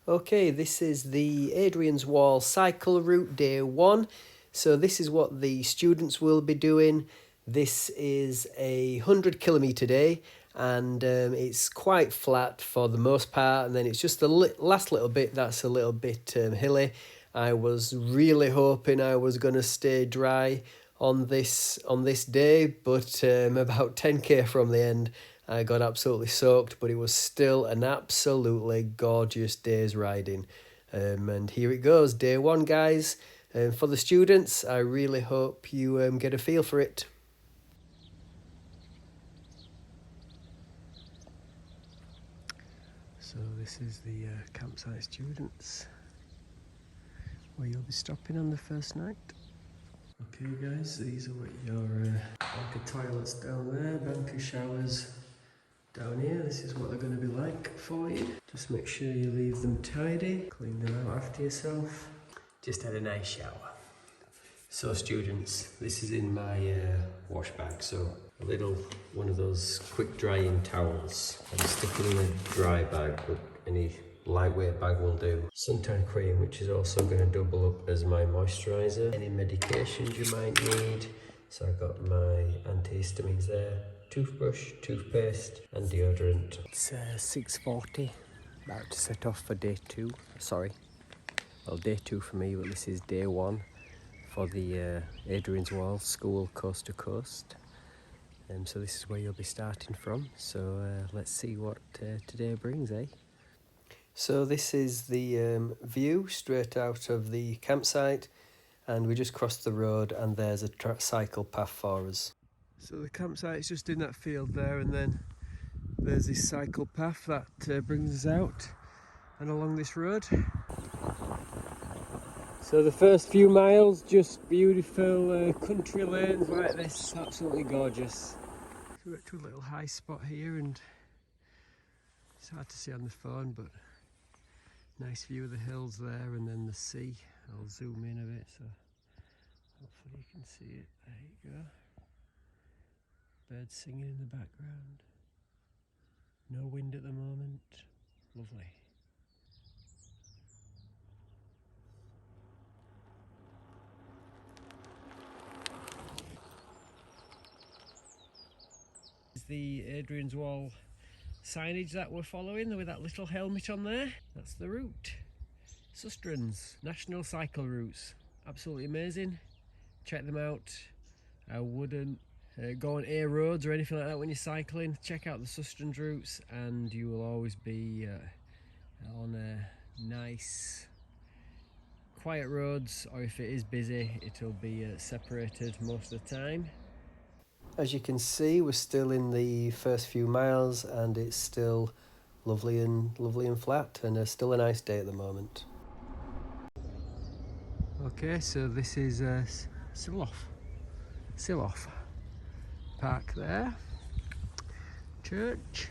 Okay, this is the Hadrians Wall cycle route day 1. So this is what the students will be doing. This is a 100 kilometre day, and it's quite flat for the most part, and then it's just the last little bit that's a little bit hilly. I was really hoping I was going to stay dry on this day, but about 10k from the end I got absolutely soaked, but it was still an absolutely gorgeous day's riding. And here it goes, day 1, guys. For the students, I really hope you get a feel for it. So this is the campsite students, where you'll be stopping on the first night. Okay guys, these are what your banker toilets down there, banker showers down here. This is what they're going to be like for you. Just make sure you leave them tidy, clean them out after yourself. Just had a nice shower. So students, this is in my wash bag, so a little one of those quick drying towels. I'm sticking in a dry bag, but any lightweight bag will do. Suntan cream, which is also going to double up as my moisturiser. Any medications you might need. So I've got my antihistamines there. Toothbrush, toothpaste and deodorant. It's 6:40, about to set off for day 2. Sorry, well, day 2 for me, but this is day 1 for the Hadrians Wall school coast to coast. So this is where you'll be starting from, so let's see what today brings, eh? So this is the view straight out of the campsite, and we just crossed the road and there's a cycle path for us. So the campsite's just in that field there, and then there's this cycle path that brings us out and along this road. So the first few miles, just beautiful country lanes like this, absolutely gorgeous. So we're to a little high spot here, and it's hard to see on the phone, but nice view of the hills there and then the sea. I'll zoom in a bit so hopefully you can see it. There you go. Birds singing in the background. No wind at the moment. Lovely. This is the Hadrians Wall signage that we're following with that little helmet on there. That's the route. Sustrans, National Cycle Routes. Absolutely amazing. Check them out. I wouldn't go on A roads or anything like that when you're cycling. Check out the Sustrans routes and you will always be on nice quiet roads, or if it is busy it'll be separated most of the time. As you can see, we're still in the first few miles and it's still lovely and flat, and still a nice day at the moment. Okay, so this is Silloff Park there. Church.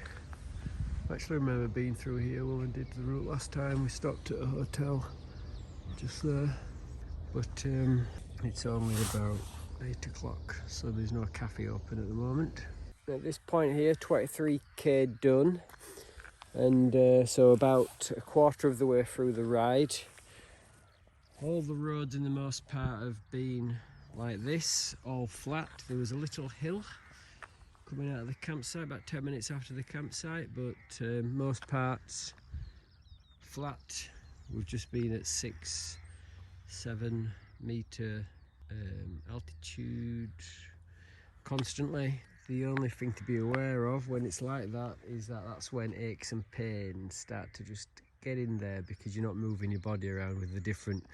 I actually remember being through here when we did the route last time. We stopped at a hotel just there, but it's only about 8 o'clock, so there's no cafe open at the moment. At this point here, 23k done, and so about a quarter of the way through the ride. All the roads in the most part have been like this, all flat. There was a little hill coming out of the campsite about 10 minutes after the campsite, but most parts flat. We've just been at 6-7 metre altitude constantly. The only thing to be aware of when it's like that is that that's when aches and pains start to just get in there, because you're not moving your body around with the different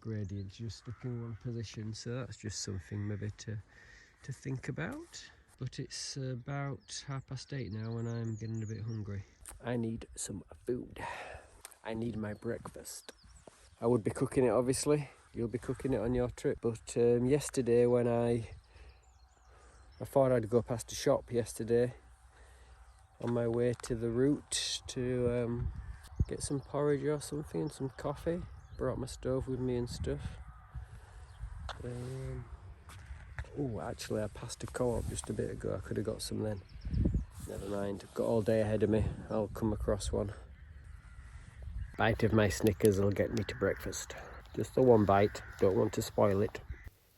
gradients, you're stuck in one position. So that's just something maybe to think about. But it's about 8:30 now and I'm getting a bit hungry. I need some food. I need my breakfast. I would be cooking it, obviously. You'll be cooking it on your trip. But yesterday when I thought I'd go past a shop yesterday on my way to the route to get some porridge or something and some coffee. Brought my stove with me and stuff. Oh, actually I passed a co-op just a bit ago. I could have got some then. Never mind, I've got all day ahead of me. I'll come across one. Bite of my Snickers will get me to breakfast. Just the one bite, don't want to spoil it.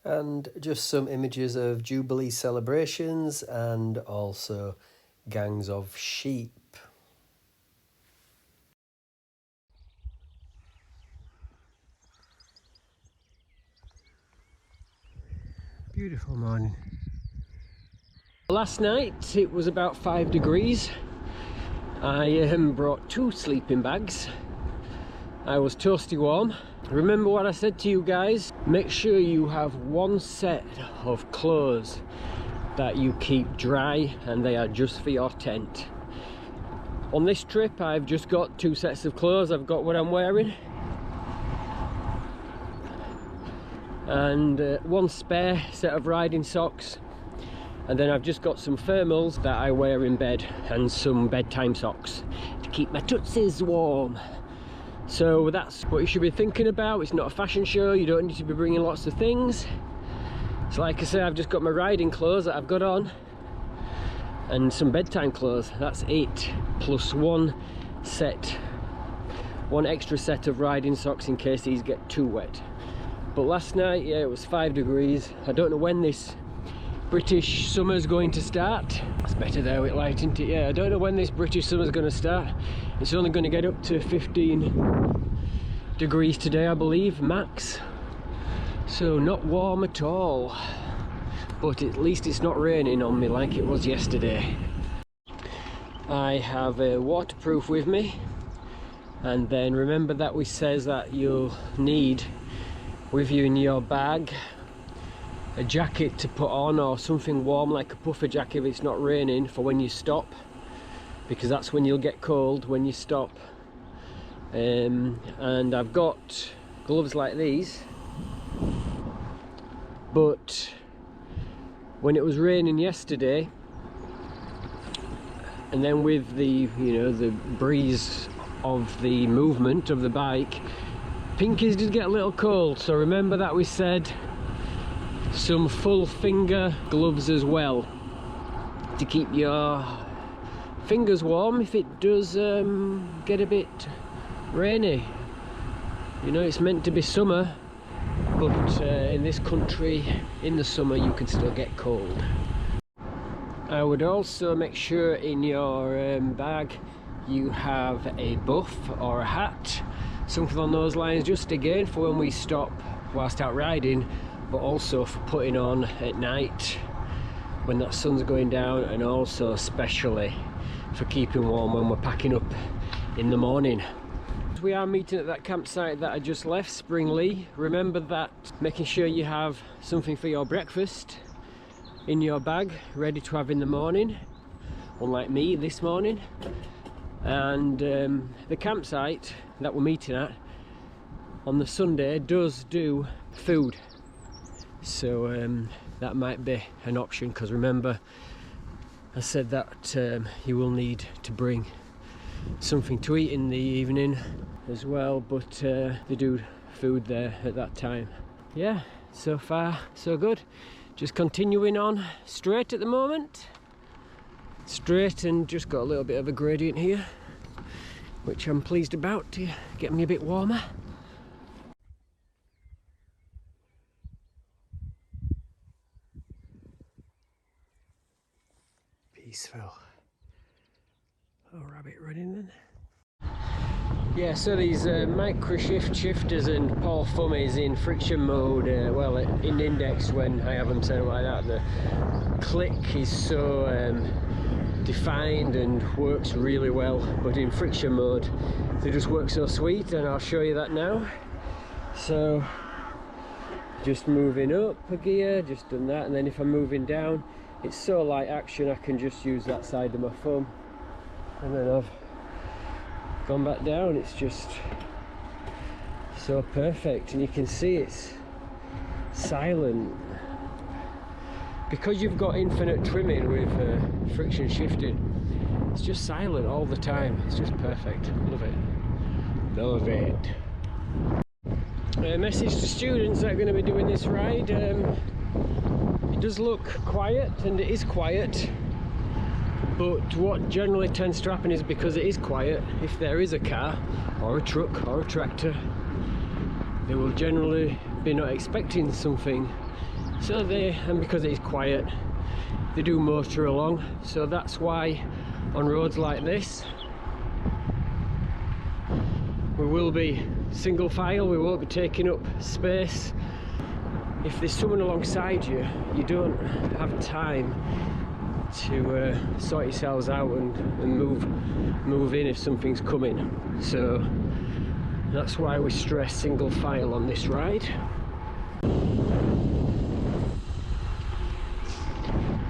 And just some images of Jubilee celebrations and also gangs of sheep. Beautiful morning. Last night it was about 5 degrees. I brought 2 sleeping bags. I was toasty warm. Remember what I said to you guys? Make sure you have 1 set of clothes that you keep dry and they are just for your tent. On this trip I've just got 2 sets of clothes. I've got what I'm wearing and 1 spare set of riding socks, and then I've just got some thermals that I wear in bed and some bedtime socks to keep my tootsies warm. So that's what you should be thinking about. It's not a fashion show, you don't need to be bringing lots of things. So like I say, I've just got my riding clothes that I've got on and some bedtime clothes. That's 8 plus 1 extra set of riding socks in case these get too wet. But last night, yeah, it was 5 degrees. I don't know when this British summer's going to start. It's better there with light, isn't it? Yeah, I don't know when this British summer's going to start. It's only going to get up to 15 degrees today, I believe, max. So not warm at all. But at least it's not raining on me like it was yesterday. I have a waterproof with me. And then remember that we says that you'll need with you in your bag a jacket to put on, or something warm like a puffer jacket if it's not raining, for when you stop, because that's when you'll get cold, when you stop. And I've got gloves like these, but when it was raining yesterday, and then with the, you know, the breeze of the movement of the bike, pinkies did get a little cold. So remember that we said some full finger gloves as well to keep your fingers warm if it does get a bit rainy. You know, it's meant to be summer, but in this country in the summer you can still get cold. I would also make sure in your bag you have a buff or a hat, something on those lines, just again for when we stop whilst out riding, but also for putting on at night when that sun's going down, and also especially for keeping warm when we're packing up in the morning. We are meeting at that campsite that I just left, Springley. Remember that making sure you have something for your breakfast in your bag ready to have in the morning, unlike me this morning. And the campsite that we're meeting at on the Sunday does do food, so that might be an option, because remember I said that you will need to bring something to eat in the evening as well, but they do food there at that time. Yeah, so far so good. Just continuing on straight at the moment. Straight, and just got a little bit of a gradient here, which I'm pleased about to get me a bit warmer. Peaceful. Oh, rabbit running then. Yeah, so these micro shifters and Paul Thumb is in friction mode, well, in index when I have them set up like that. The click is so defined and works really well, but in friction mode they just work so sweet, and I'll show you that now. So just moving up a gear, just done that, and then if I'm moving down, it's so light action I can just use that side of my thumb, and then I've gone back down. It's just so perfect, and you can see it's silent because you've got infinite trimming with friction shifting. It's just silent all the time. It's just perfect. Love it. Love it. A message to students that are going to be doing this ride. It does look quiet, and it is quiet, But what generally tends to happen is, because it is quiet, if there is a car or a truck or a tractor, they will generally be not expecting something, so and because it is quiet, they do motor along. So that's why on roads like this we will be single file, we won't be taking up space. If there's someone alongside you, you don't have time to sort yourselves out and move in if something's coming. So that's why we stress single file on this ride.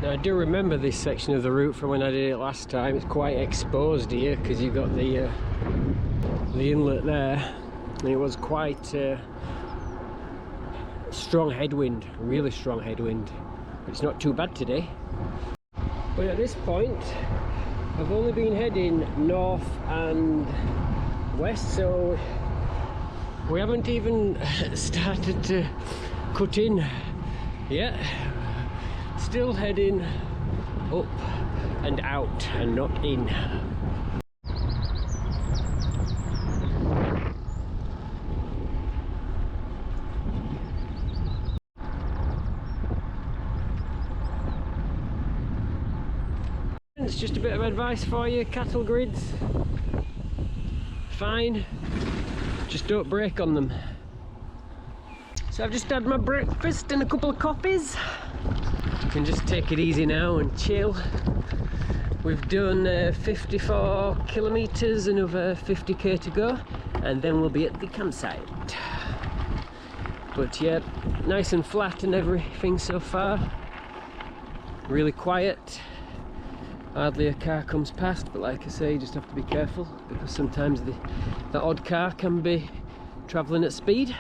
Now, I do remember this section of the route from when I did it last time. It's quite exposed here because you've got the inlet there, and it was quite strong headwind, really strong headwind. But it's not too bad today. But at this point, I've only been heading north and west, so we haven't even started to cut in yet. Still heading up and out and not in. It's just a bit of advice for you: cattle grids, fine, just don't brake on them. So I've just had my breakfast and a couple of coffees. I can just take it easy now and chill. We've done 54 kilometres, another 50k to go, and then we'll be at the campsite. But yeah, nice and flat and everything so far. Really quiet. Hardly a car comes past, but like I say, you just have to be careful because sometimes the odd car can be travelling at speed.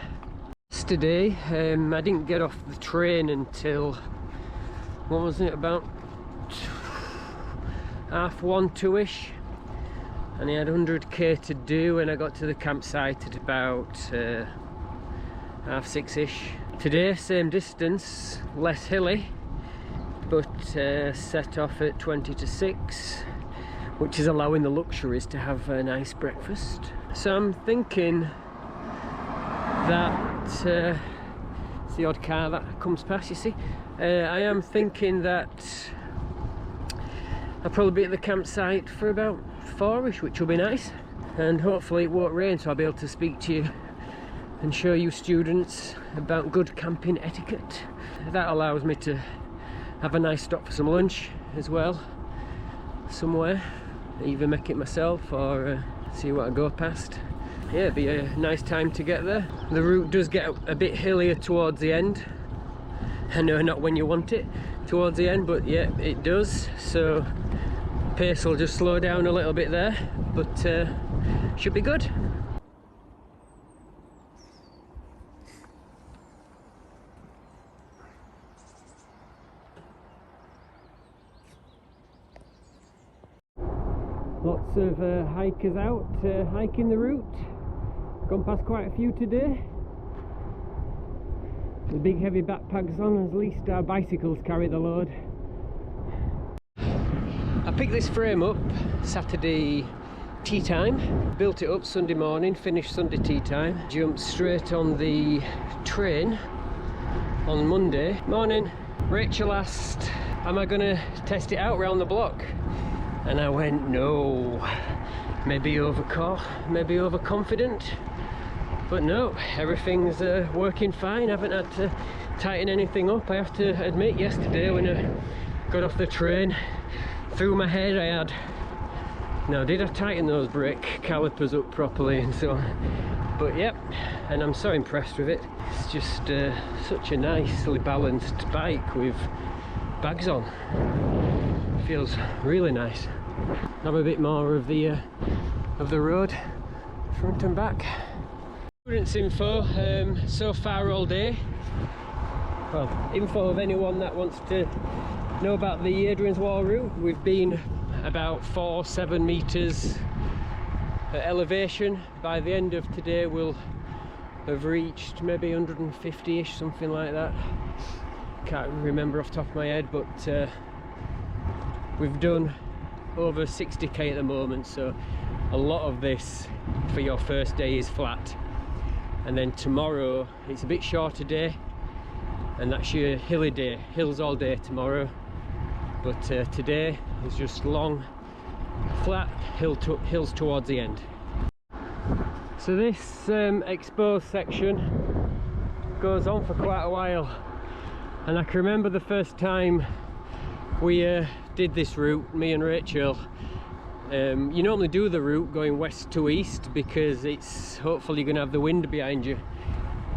Yesterday, I didn't get off the train until, what was it, about 1:30, 2ish, and I had 100k to do, and I got to the campsite at about 6:30ish. Today, same distance, less hilly, but set off at 20 to 6, which is allowing the luxuries to have a nice breakfast. So I'm thinking that it's the odd car that comes past, you see. I am thinking that I'll probably be at the campsite for about 4ish, which will be nice, and hopefully it won't rain, so I'll be able to speak to you and show you students about good camping etiquette. That allows me to have a nice stop for some lunch as well, somewhere, either make it myself or see what I go past. Yeah, it'd be a nice time to get there. The route does get a bit hillier towards the end. I know, not when you want it towards the end, but yeah, it does. So pace will just slow down a little bit there, but should be good. Lots of hikers out hiking the route. Gone past quite a few today. The big heavy backpacks on, at least our bicycles carry the load. I picked this frame up Saturday tea time, built it up Sunday morning, finished Sunday tea time, jumped straight on the train on Monday morning. Rachel asked, am I gonna test it out round the block? And I went, no, maybe overconfident, but no, everything's working fine. I haven't had to tighten anything up. I have to admit, yesterday when I got off the train, through my head I had, now did I tighten those brake calipers up properly and so on? But yep, and I'm so impressed with it. It's just such a nicely balanced bike with bags on. Feels really nice. Have a bit more of the road, front and back. Students info so far all day. Well, info of anyone that wants to know about the Hadrians Wall route. We've been about 4-7 meters at elevation. By the end of today we'll have reached maybe 150ish, something like that. Can't remember off the top of my head, but we've done over 60k at the moment, so a lot of this for your first day is flat. And then tomorrow it's a bit shorter day, and that's your hilly day, hills all day tomorrow. But today is just long, flat hills towards the end. So this exposed section goes on for quite a while, and I can remember the first time we did this route, me and Rachel. You normally do the route going west to east because it's hopefully going to have the wind behind you,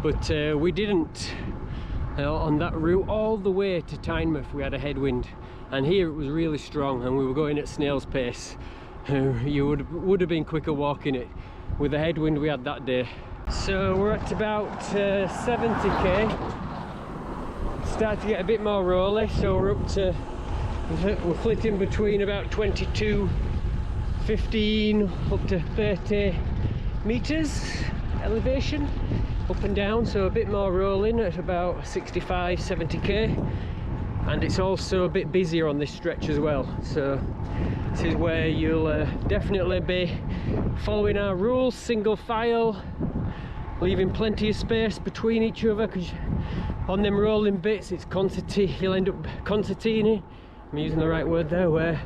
but we didn't. On that route all the way to Tynemouth we had a headwind, and here it was really strong and we were going at snail's pace. You would have been quicker walking it with the headwind we had that day. So we're at about 70k, start to get a bit more rolly, so we're flitting between about 22:15 up to 30 meters elevation up and down, so a bit more rolling at about 65-70k, and it's also a bit busier on this stretch as well. So this is where you'll definitely be following our rules, single file, leaving plenty of space between each other, because on them rolling bits it's you'll end up concertini, I'm using the right word there, where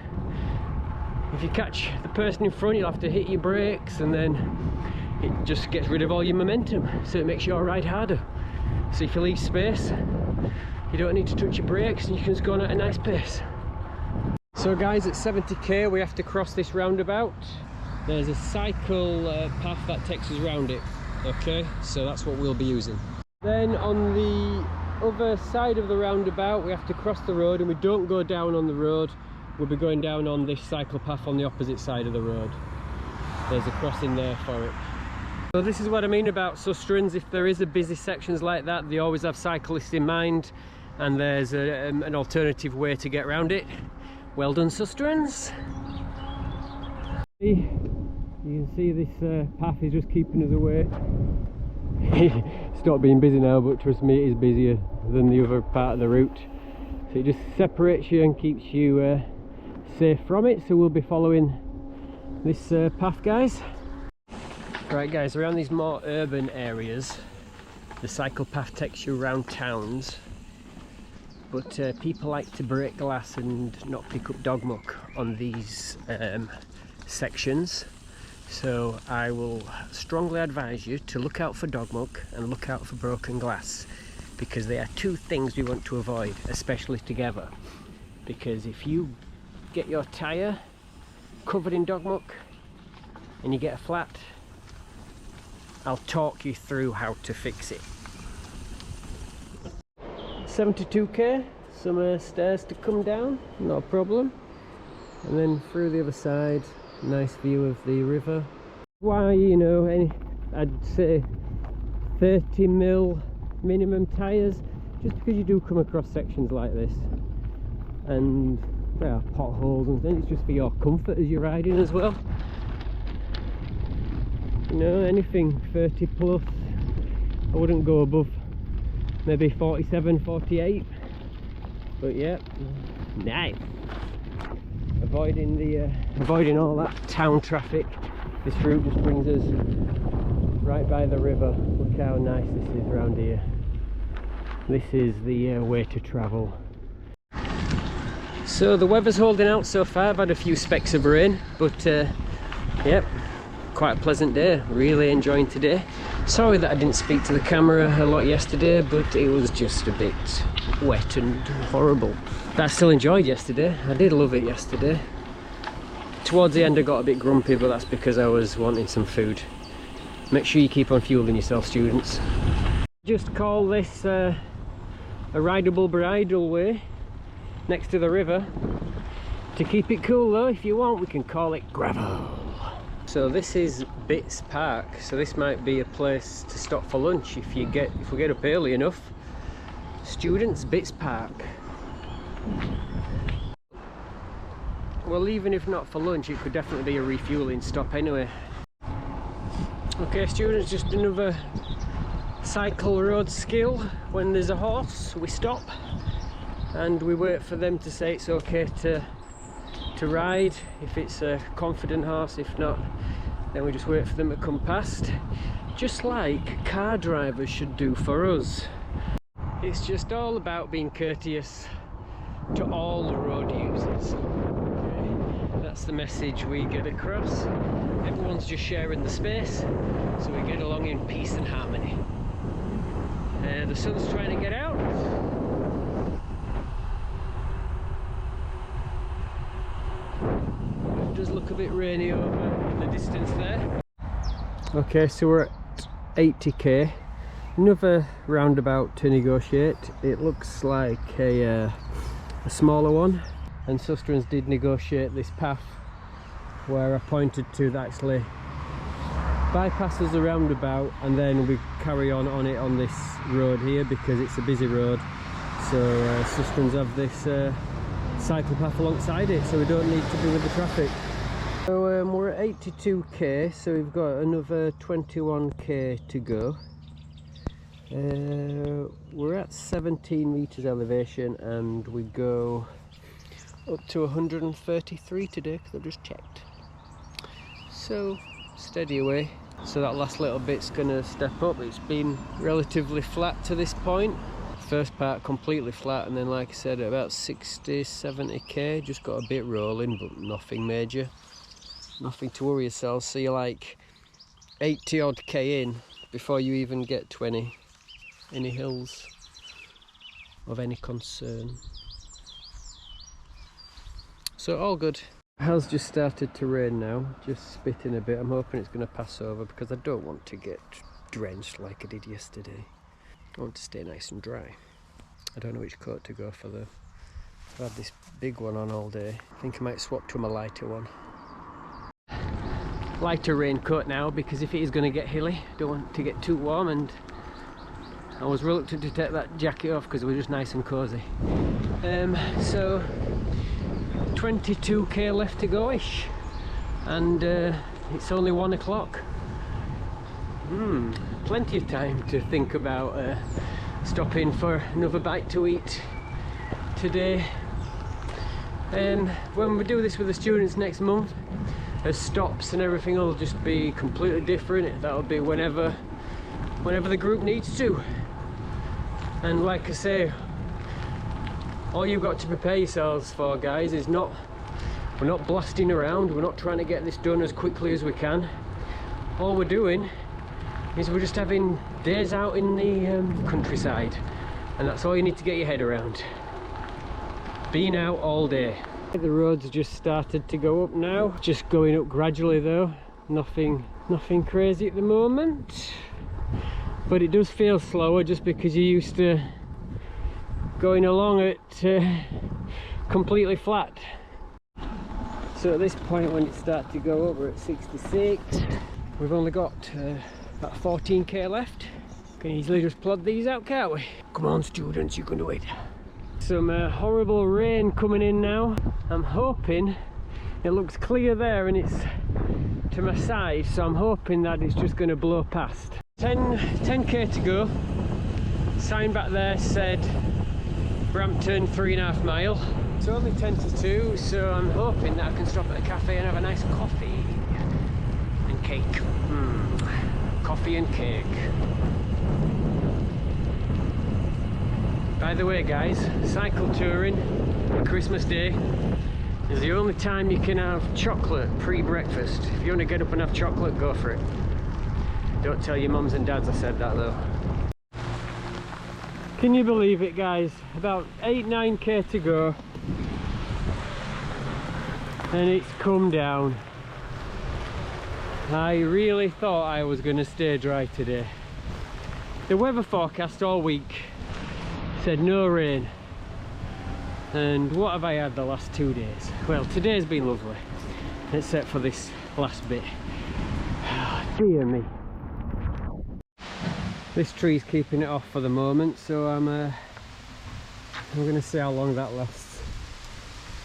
if you catch the person in front you'll have to hit your brakes, and then it just gets rid of all your momentum, so it makes your ride harder. So if you leave space, you don't need to touch your brakes and you can just go on at a nice pace. So guys, at 70k we have to cross this roundabout. There's a cycle path that takes us round it. Okay, so that's what we'll be using. Then on the other side of the roundabout we have to cross the road, and we don't go down on the road, we'll be going down on this cycle path on the opposite side of the road. There's a crossing there for it. So this is what I mean about Sustrans. If there is a busy sections like that, they always have cyclists in mind, and there's an alternative way to get around it. Well done, Sustrans. You can see this path is just keeping us away. It's not being busy now, but trust me, it is busier than the other part of the route. So it just separates you and keeps you safe from it. So we'll be following this path, guys. Right guys, around these more urban areas, the cycle path takes you around towns, but people like to break glass and not pick up dog muck on these sections. So I will strongly advise you to look out for dog muck and look out for broken glass, because they are two things we want to avoid, especially together. Because if you get your tyre covered in dog muck and you get a flat, I'll talk you through how to fix it. 72k, some stairs to come down, not a problem. And then through the other side, nice view of the river. Why, you know, I'd say 30mm minimum tyres, just because you do come across sections like this. And there are potholes, and then it's just for your comfort as you're riding as well. You know, anything 30 plus, I wouldn't go above maybe 47, 48, but yeah, nice. Avoiding all that town traffic. This route just brings us right by the river. Look how nice this is around here. This is the way to travel. So the weather's holding out so far. I've had a few specks of rain, but yep, quite a pleasant day. Really enjoying today. Sorry that I didn't speak to the camera a lot yesterday, but it was just a bit wet and horrible. But I still enjoyed yesterday. I did love it yesterday. Towards the end I got a bit grumpy, but that's because I was wanting some food. Make sure you keep on fueling yourself, students. Just call this a rideable bridleway next to the river. To keep it cool though, if you want, we can call it gravel. So this is Bits Park, so this might be a place to stop for lunch if we get up early enough. Students, Bits Park. Well, even if not for lunch, it could definitely be a refueling stop anyway. Okay students, just another cycle road skill. When there's a horse, we stop and we wait for them to say it's okay to to ride, if it's a confident horse. If not, then we just wait for them to come past, just like car drivers should do for us. It's just all about being courteous to all the road users. Okay? That's the message we get across. Everyone's just sharing the space, so we get along in peace and harmony. The sun's trying to get out. It does look a bit rainy over in the distance there. Okay, so we're at 80k. Another roundabout to negotiate. It looks like a smaller one, and Sustrans did negotiate this path where I pointed to that actually bypasses the roundabout, and then we carry on it on this road here because it's a busy road. So Sustrans have this cycle path alongside it, so we don't need to deal with the traffic. So we're at 82k, so we've got another 21k to go. We're at 17 meters elevation, and we go up to 133 today because I've just checked. So steady away. So that last little bit's gonna step up. It's been relatively flat to this point. First part completely flat, and then like I said, at about 60-70k just got a bit rolling, but nothing major, nothing to worry yourselves. So you're like 80 odd k in before you even get to any hills of any concern. So all good. It has just started to rain now, just spitting a bit. I'm hoping it's going to pass over because I don't want to get drenched like I did yesterday. I want to stay nice and dry. I don't know which coat to go for though. I've had this big one on all day. I think I might swap to my lighter one. Lighter raincoat now, because if it is going to get hilly, I don't want to get too warm, and I was reluctant to take that jacket off because it was just nice and cosy. So 22k left to go-ish, and it's only 1 o'clock. Plenty of time to think about stopping for another bite to eat today. When we do this with the students next month, the stops and everything will just be completely different. That'll be whenever the group needs to. And like I say, all you've got to prepare yourselves for, guys, is we're not blasting around, we're not trying to get this done as quickly as we can. All we're doing is we're just having days out in the countryside, and that's all you need to get your head around. Being out all day. The roads just started to go up now, just going up gradually though, nothing crazy at the moment. But it does feel slower just because you're used to going along at completely flat. So at this point, when it starts to go up, we're at 66. We've only got about 14k left. Can easily just plod these out, can't we? Come on students, you can do it. Some horrible rain coming in now. I'm hoping, it looks clear there and it's to my side, so I'm hoping that it's just going to blow past. 10k to go. Sign back there said Brampton 3.5 mile. It's only 10 to 2, so I'm hoping that I can stop at a cafe and have a nice coffee and cake. Coffee and cake. By the way guys, cycle touring on Christmas Day is the only time you can have chocolate pre-breakfast. If you want to get up and have chocolate, go for it. Don't tell your mums and dads I said that though. Can you believe it guys? About 8-9k to go and it's come down. I really thought I was going to stay dry today. The weather forecast all week said no rain, and what have I had the last 2 days? Well, today's been lovely except for this last bit. Dear me. This tree's keeping it off for the moment, so I'm going to see how long that lasts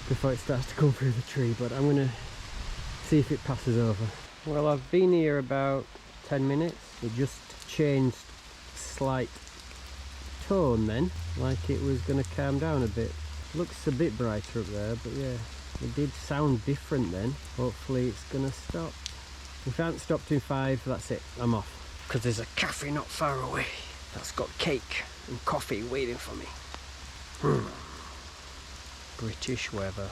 before it starts to come through the tree, but I'm going to see if it passes over. Well, I've been here about 10 minutes. It just changed slight tone then, like it was going to calm down a bit. Looks a bit brighter up there, but yeah, It did sound different then. Hopefully it's gonna stop. If it hasn't stopped in 5, that's it, I'm off. Because there's a cafe not far away that's got cake and coffee waiting for me. British weather.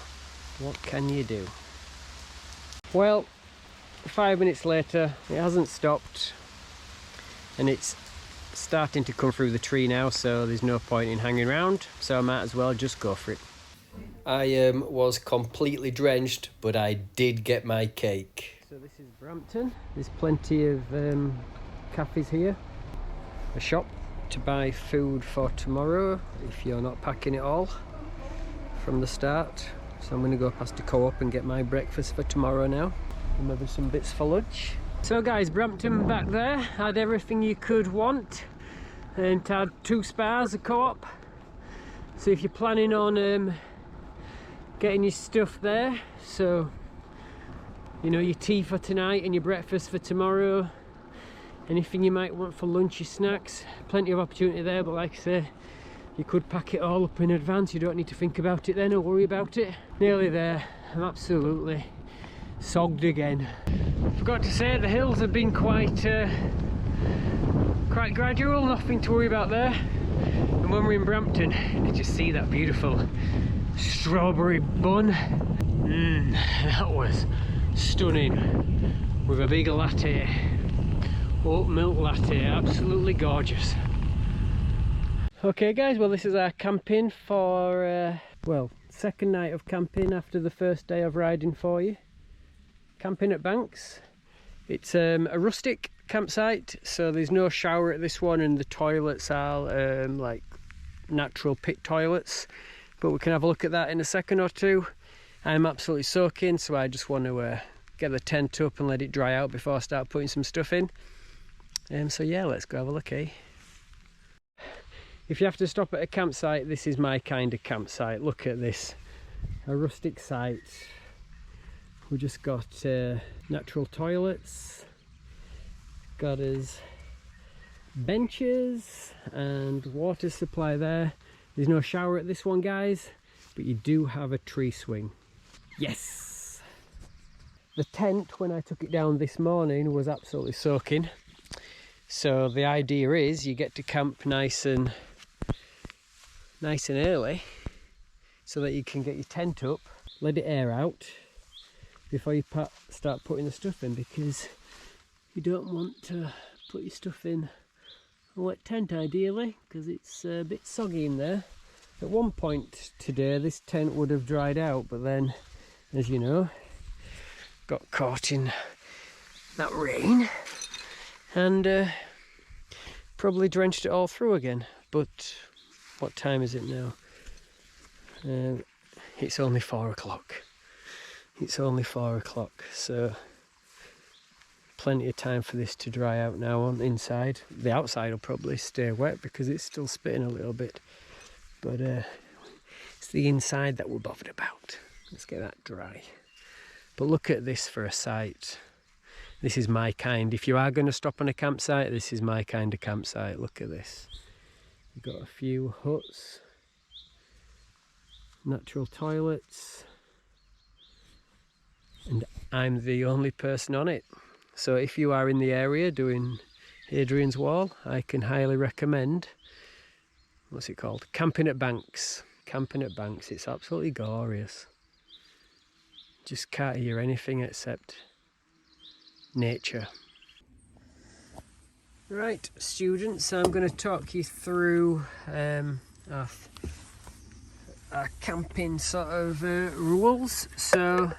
What can you do? Well, 5 minutes later, it hasn't stopped. And it's starting to come through the tree now, so there's no point in hanging around. So I might as well just go for it. I was completely drenched, but I did get my cake. So this is Brampton. There's plenty of cafes here. A shop to buy food for tomorrow if you're not packing it all from the start. So I'm going to go past the co-op and get my breakfast for tomorrow now. And maybe some bits for lunch. So guys, Brampton back there had everything you could want. And it had 2 spas, a co-op. So if you're planning on getting your stuff there, so you know, your tea for tonight and your breakfast for tomorrow, anything you might want for lunch, your snacks, plenty of opportunity there. But like I say, you could pack it all up in advance. You don't need to think about it then or worry about it. Nearly there. I'm absolutely sogged again. Forgot to say, the hills have been quite gradual, nothing to worry about there. And when we're in Brampton, you just see that beautiful strawberry bun. That was stunning, with a big latte, oat milk latte, absolutely gorgeous. Okay guys, well this is our camping for well, second night of camping after the first day of riding for you. Camping at Banks. It's a rustic campsite, so there's no shower at this one, and the toilets are like natural pit toilets, but we can have a look at that in a second or two. I'm absolutely soaking, so I just want to get the tent up and let it dry out before I start putting some stuff in. So yeah, let's go have a look, eh? If you have to stop at a campsite, this is my kind of campsite. Look at this, a rustic site. We just got natural toilets, got us benches and water supply there. There's no shower at this one, guys, but you do have a tree swing. Yes! The tent, when I took it down this morning, was absolutely soaking. So the idea is you get to camp nice and early so that you can get your tent up, let it air out before you start putting the stuff in, because you don't want to put your stuff in a wet tent ideally, because it's a bit soggy in there. At one point today this tent would have dried out, but then, as you know, got caught in that rain and probably drenched it all through again. But what time is it now? It's only 4 o'clock. It's only 4 o'clock, so plenty of time for this to dry out now on the inside. The outside will probably stay wet because it's still spitting a little bit, but it's the inside that we're bothered about. Let's get that dry. But look at this for a site. This is my kind. If you are going to stop on a campsite, this is my kind of campsite. Look at this. We've got a few huts, natural toilets, and I'm the only person on it. So if you are in the area doing Hadrians Wall, I can highly recommend, what's it called? Camping at Banks. Camping at Banks. It's absolutely glorious. Just can't hear anything except nature. Right, students, I'm going to talk you through our camping sort of rules. So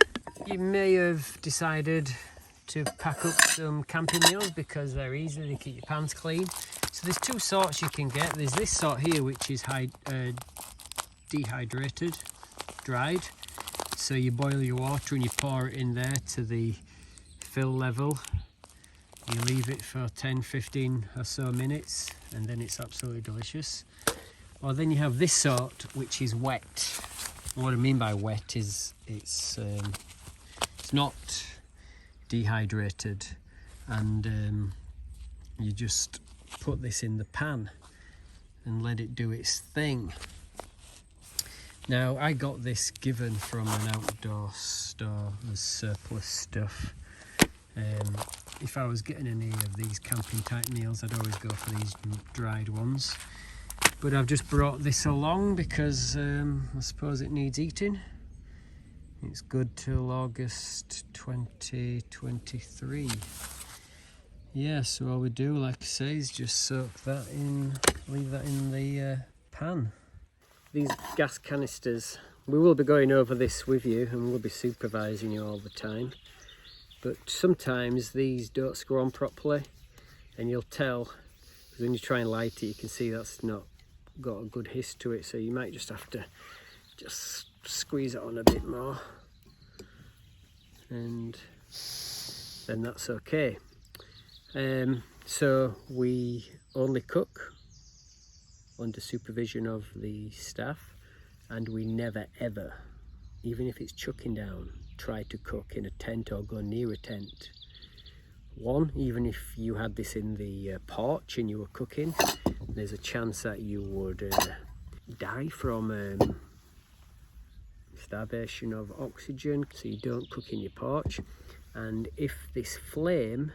you may have decided to pack up some camping meals because they're easy, they keep your pants clean. So there's 2 sorts you can get. There's this sort here, which is dehydrated, dried. So you boil your water and you pour it in there to the fill level. You leave it for 10-15 or so minutes, and then it's absolutely delicious. Or then you have this sort, which is wet. What I mean by wet is it's not dehydrated, and you just put this in the pan and let it do its thing. Now, I got this given from an outdoor store as surplus stuff. If I was getting any of these camping type meals, I'd always go for these dried ones. But I've just brought this along because I suppose it needs eating. It's good till August 2023. Yeah, so all we do, like I say, is just soak that in, leave that in the pan. These gas canisters, we will be going over this with you and we'll be supervising you all the time. But sometimes these don't screw on properly, and you'll tell, because when you try and light it, you can see that's not got a good hiss to it, so you might just have to just squeeze it on a bit more, and then that's okay. So we only cook under supervision of the staff, and we never ever, even if it's chucking down, try to cook in a tent or go near a tent. One, even if you had this in the porch and you were cooking, there's a chance that you would die from starvation of oxygen, so you don't cook in your porch. And if this flame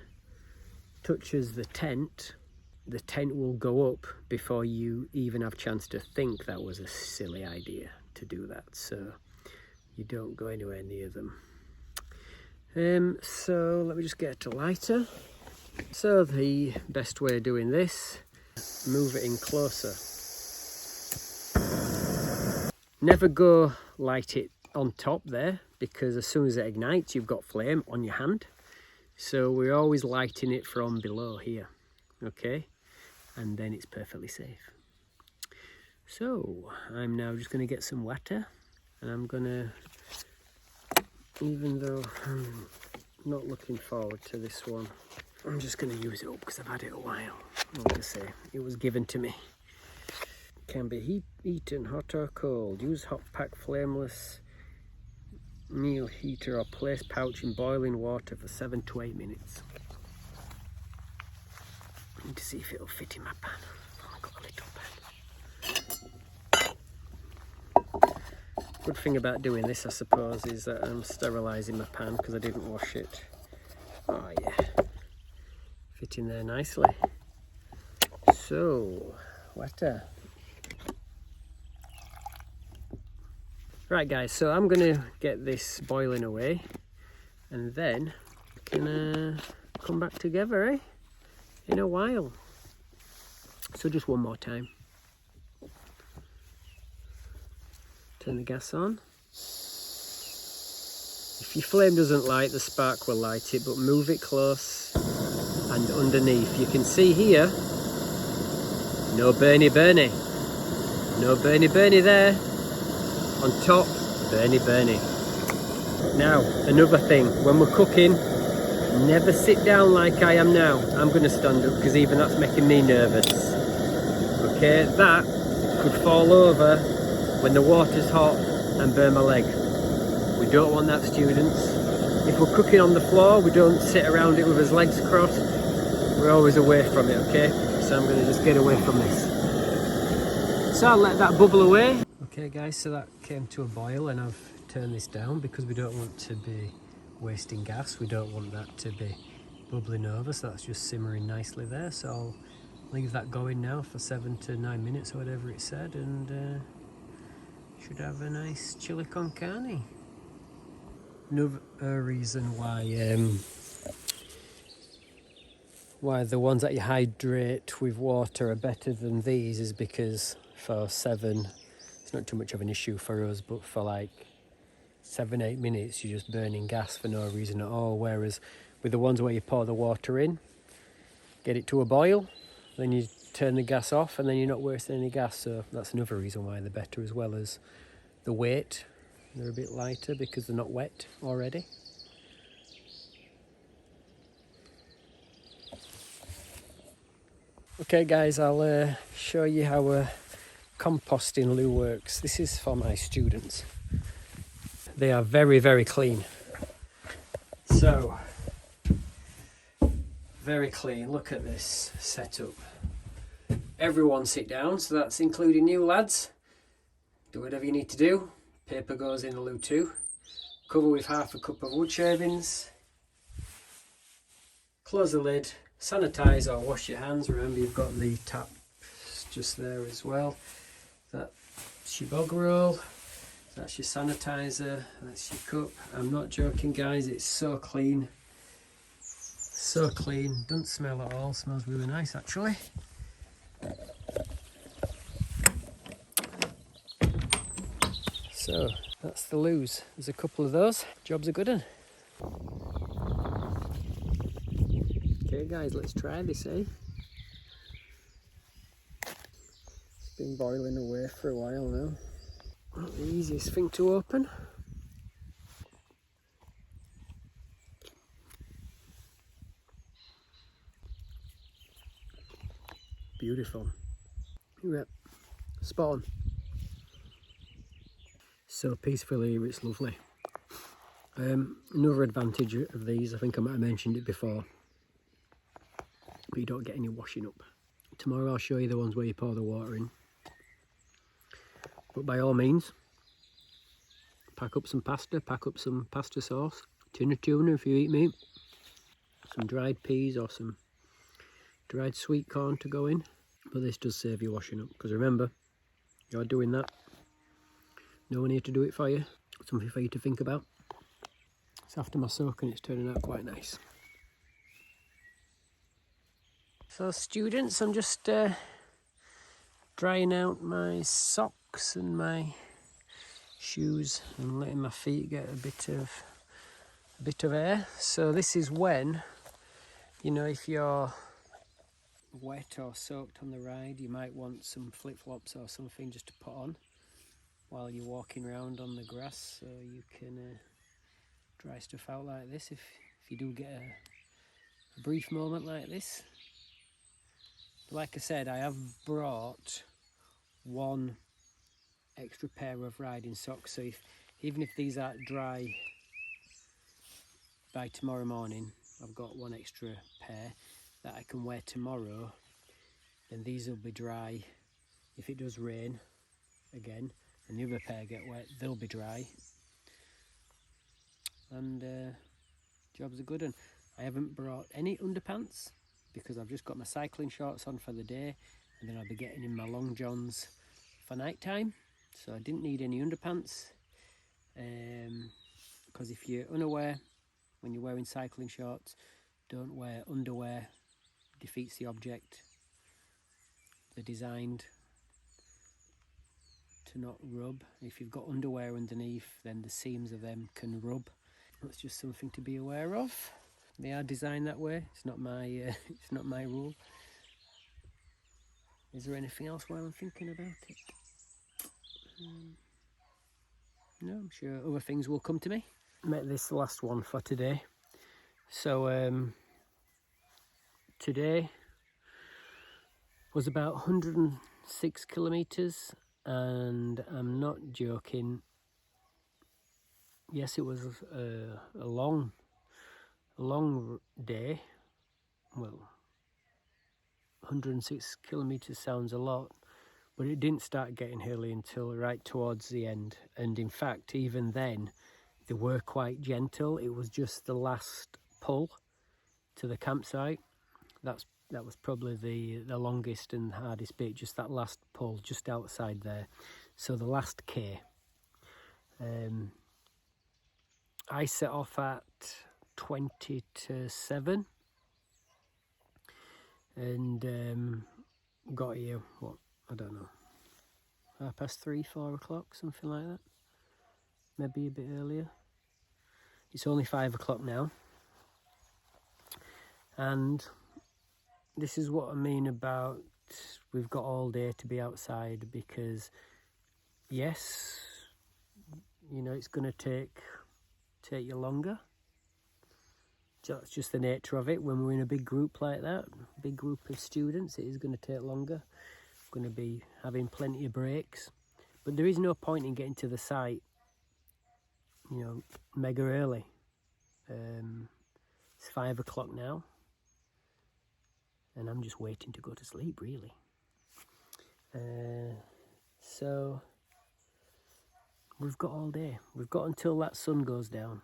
touches the tent will go up before you even have a chance to think that was a silly idea to do that. So you don't go anywhere near them. So let me just get a lighter. So the best way of doing this, move it in closer. Never go light it on top there, because as soon as it ignites you've got flame on your hand. So we're always lighting it from below here, okay? And then it's perfectly safe. So I'm now just going to get some water, and I'm going to, even though I'm not looking forward to this one, I'm just going to use it up because I've had it a while. Like I say, it was given to me. Can be eaten hot or cold. Use hot pack flameless meal heater or place pouch in boiling water for 7 to 8 minutes. I need to see if it'll fit in my pan. I've got a little pan. Good thing about doing this, I suppose, is that I'm sterilising my pan because I didn't wash it. Oh yeah, fit in there nicely. So, water. Right guys, so I'm going to get this boiling away, and then we can come back together, in a while. So just one more time. Turn the gas on. If your flame doesn't light, the spark will light it, but move it close and underneath. You can see here, no burny burny. No burny burny there. On top, burny burny. Now, another thing, when we're cooking, never sit down like I am now. I'm going to stand up because even that's making me nervous. Okay, that could fall over when the water's hot and burn my leg. We don't want that, students. If we're cooking on the floor, we don't sit around it with his legs crossed. We're always away from it, okay? So I'm going to just get away from this. So I'll let that bubble away. Okay guys, so that came to a boil, and I've turned this down because we don't want to be wasting gas. We don't want that to be bubbling over, so that's just simmering nicely there. So I'll leave that going now for 7 to 9 minutes or whatever it said, and should have a nice chili con carne. Another reason why the ones that you hydrate with water are better than these is because for 7, it's not too much of an issue for us, but for like 7-8 minutes you're just burning gas for no reason at all. Whereas with the ones where you pour the water in, get it to a boil, then you turn the gas off, and then you're not wasting any gas. So that's another reason why they're better, as well as the weight. They're a bit lighter because they're not wet already. Okay guys, I'll show you how a composting loo works. This is for my students. They are very, very clean. So, very clean. Look at this setup. Everyone sit down, so that's including you lads. Do whatever you need to do. Paper goes in the loo too. Cover with half a cup of wood shavings. Close the lid. Sanitize or wash your hands. Remember, you've got the tap just there as well. That's your bog roll. That's your sanitizer. That's your cup. I'm not joking, guys. It's so clean. So clean. Doesn't smell at all. Smells really nice, actually. So that's the loos. There's a couple of those. Job's a good one. Okay, guys, let's try this, eh? It's been boiling away for a while now. Not the easiest thing to open. Beautiful. Yep, spot on. So peaceful here, it's lovely. Another advantage of these, I think I might have mentioned it before, but you don't get any washing up. Tomorrow I'll show you the ones where you pour the water in. But by all means, pack up some pasta, pack up some pasta sauce, tin of tuna if you eat meat, some dried peas or some dried sweet corn to go in. But this does save you washing up, because remember, you're doing that. No one here to do it for you. Something for you to think about. So after my soak, and it's turning out quite nice. So students, I'm just drying out my socks and my shoes and letting my feet get a bit of air. So this is when, you know, if you're wet or soaked on the ride, you might want some flip-flops or something just to put on while you're walking around on the grass, so you can dry stuff out like this if you do get a brief moment like this. Like I said, I have brought one extra pair of riding socks, so even if these aren't dry by tomorrow morning, I've got one extra pair that I can wear tomorrow, and these will be dry if it does rain again and the other pair get wet. They'll be dry, and job's a good one. I haven't brought any underpants because I've just got my cycling shorts on for the day, and then I'll be getting in my long johns for night time, so I didn't need any underpants, because if you're unaware, when you're wearing cycling shorts, don't wear underwear. Defeats the object. They're designed to not rub. If you've got underwear underneath, then the seams of them can rub. That's just something to be aware of. They are designed that way. It's not my it's not my rule. Is there anything else while I'm thinking about it? No, I'm sure other things will come to me. Make this last one for today. So today was about 106 kilometres, and I'm not joking. Yes, it was a long day. Well, 106 kilometres sounds a lot, but it didn't start getting hilly until right towards the end. And in fact, even then, they were quite gentle. It was just the last pull to the campsite. That was probably the longest and hardest bit, just that last pull just outside there. So the last K. I set off at 20 to 7 and got here, what, I don't know, 3:30, 4 o'clock, something like that. Maybe a bit earlier. It's only 5 o'clock now. And this is what I mean about we've got all day to be outside, because yes, you know, it's going to take you longer. That's just the nature of it. When we're in a big group like that, big group of students, it is going to take longer. We're going to be having plenty of breaks, but there is no point in getting to the site, you know, mega early. It's 5 o'clock now, and I'm just waiting to go to sleep, really. So we've got all day. We've got until that sun goes down.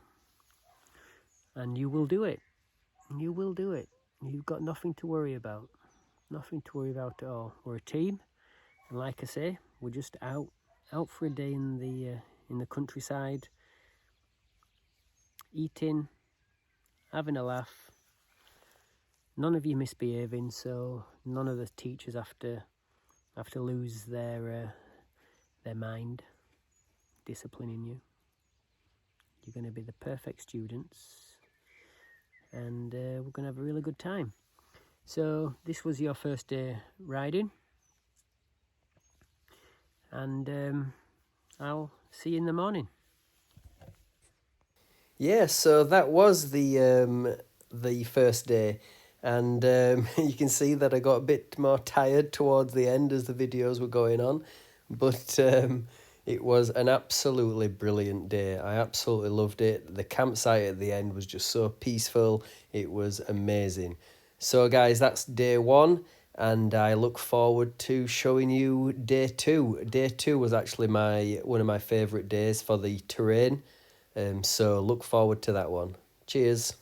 And you will do it. You will do it. You've got nothing to worry about. Nothing to worry about at all. We're a team. And like I say, we're just out for a day in the countryside, eating, having a laugh. None of you misbehaving, so none of the teachers have to lose their mind disciplining you. You're going to be the perfect students, and we're going to have a really good time. So this was your first day riding, and I'll see you in the morning. Yeah, so that was the first day, and you can see that I got a bit more tired towards the end as the videos were going on, but it was an absolutely brilliant day. I absolutely loved it. The campsite at the end was just so peaceful. It was amazing. So guys, that's day one, and I look forward to showing you day two. Day two was actually one of my favourite days for the terrain. So look forward to that one. Cheers.